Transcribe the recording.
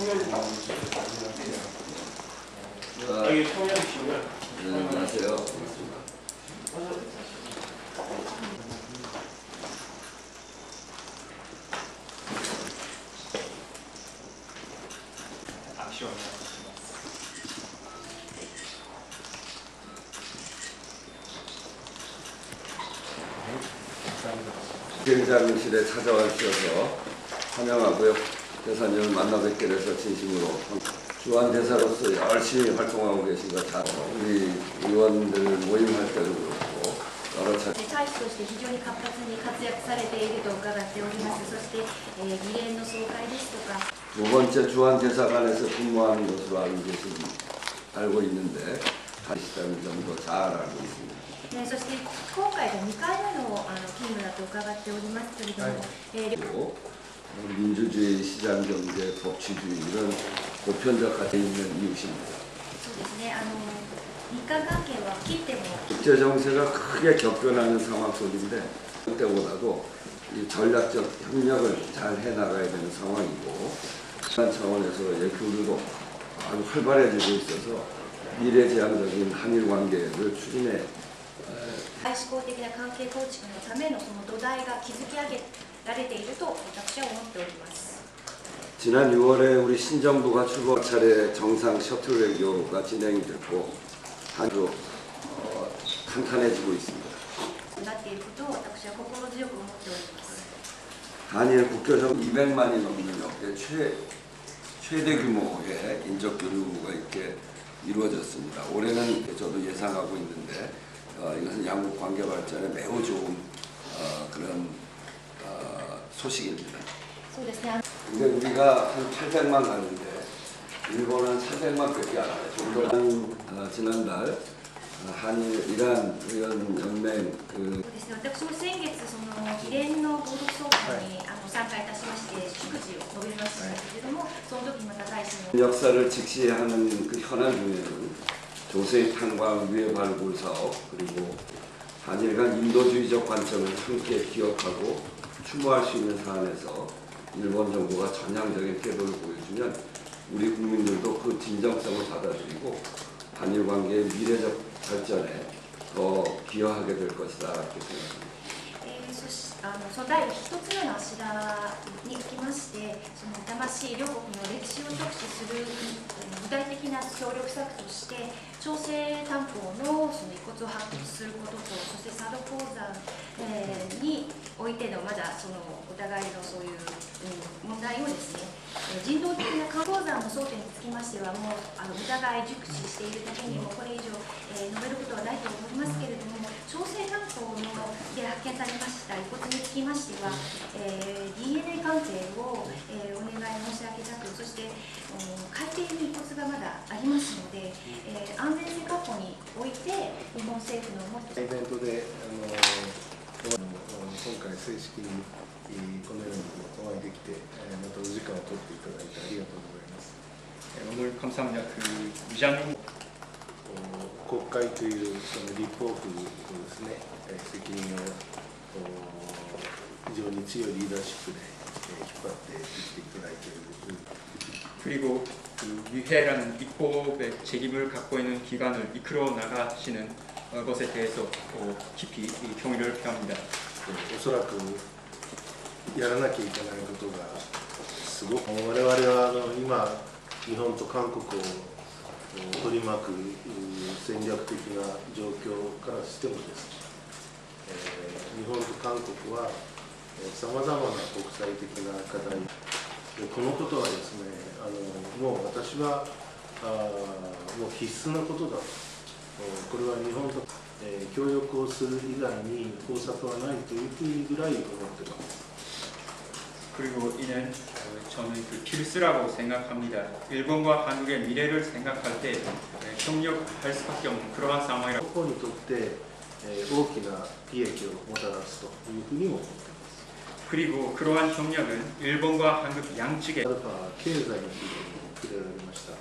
여기 청년이시고요. 네, 안녕하세요. 비행장실에 찾아와 주셔서 환영하고요. 대사님을 만나 뵙게 돼서 진심으로 주한 대사로서 열심히 활동하고 계신 것 잘 우리 의원들 모임할 때도 그렇고 여러 차례 大使として非常に活発に活躍されていると伺っております。そして、議連の総会ですとか 두 번째 주한 대사관에서 근무하는 것으로 알고 있는데 다시다는 점도 잘 알고 있습니다. そして今回が2回目の勤務だと伺っておりますけれども、 그리고 민주주의, 시장경제, 법치주의 이런 보편적화되어 있는 이웃입니다. そうですね。日韓関係は切っても 국제 정세가 크게 격변하는 상황 속인데 그때보다도 이 전략적 협력을 잘 해나가야 되는 상황이고 그런 차원에서의 교류도 아주 활발해지고 있어서 미래지향적인 한일 관계를 추진해 外交的な関係構築のためのその土台が築き上げられていると私は思っております。 지난 6월에 우리 신정부가 출범 차례 정상 셔틀 외교가 진행이 됐고 아주 탄탄해지고 있습니다. なっていることを私は心強く思っております。 한일 국교적 200만이 넘는 역대 최대 규모의 인적 교류가 이렇게 이루어졌습니다. 올해는 저도 예상하고 있는데 이것은 양국 관계 발전에 매우 좋은 그런 소식입니다. そうですね。 근데 우리가 한 800만 가는데 일본은 300만밖에 안 와요. 좀더 지난달 한일 이란 의원연맹 そうですね。私も先月その議連の合同総会に参加いたしまして祝辞を述べましたけれども、その時また大使の 역사를 직시하는 그 현안 중에는 조세의 탄광 위해 발굴 사업 그리고 한일 간 인도주의적 관점을 함께 기억하고 추모할 수 있는 사안에서 일본 정부가 전향적인 태도를 보여주면 우리 국민들도 그 진정성을 받아들이고 한일 관계의 미래적 발전에 더 기여하게 될 것이다 이렇게 생각합니다. その第一つ目の柱につきまして、その魂両国の歴史を直視する具体的な協力策として、朝鮮担保のその遺骨を発掘することと、そして佐渡鉱山においてのまだそのお互いのそういう問題をですね、人道的な鉱山の争点につきましてはもうお互い熟知しているだけにもこれ以上述べることはないと思いますけれども、朝鮮担保で発見されました遺骨につきましては、DNA 鑑定を、お願い申し上げたと、そして海底に遺骨がまだありますので、安全性確保において日本政府のもっとイベントで今回正式にこのようにお会いできて、またお時間を取っていただいてありがとうございます。 오늘 감사합니다. 그 위장 国会というその立法府ですね、責任を非常に強いリーダーシップで引っ張っていっていただいている。 그리고 그 위회라는 입법의 책임을 갖고 있는 기관을 이끌어 나가시는 것에 대해서 깊이 경의를 표합니다. おそらくやらなきゃいけないことがすごく我々は今日本と韓国を取り巻く戦略的な状況からしてもですね、日本と韓国はさまざまな国際的な課題、このことはですね、もう私はもう必須なことだと、これは日本と協力をする以外に方策はないというふうにぐらい思っています。 그리고 이는 저는 그 필수라고 생각합니다. 일본과 한국의 미래를 생각할 때 협력할 수밖에 없는 그러한 상황이라고. ここにとって大きな利益をもたらすというふうにも思っています。 그리고 그러한 협력은 일본과 한국 양측에 アルファ経済についても触れられました。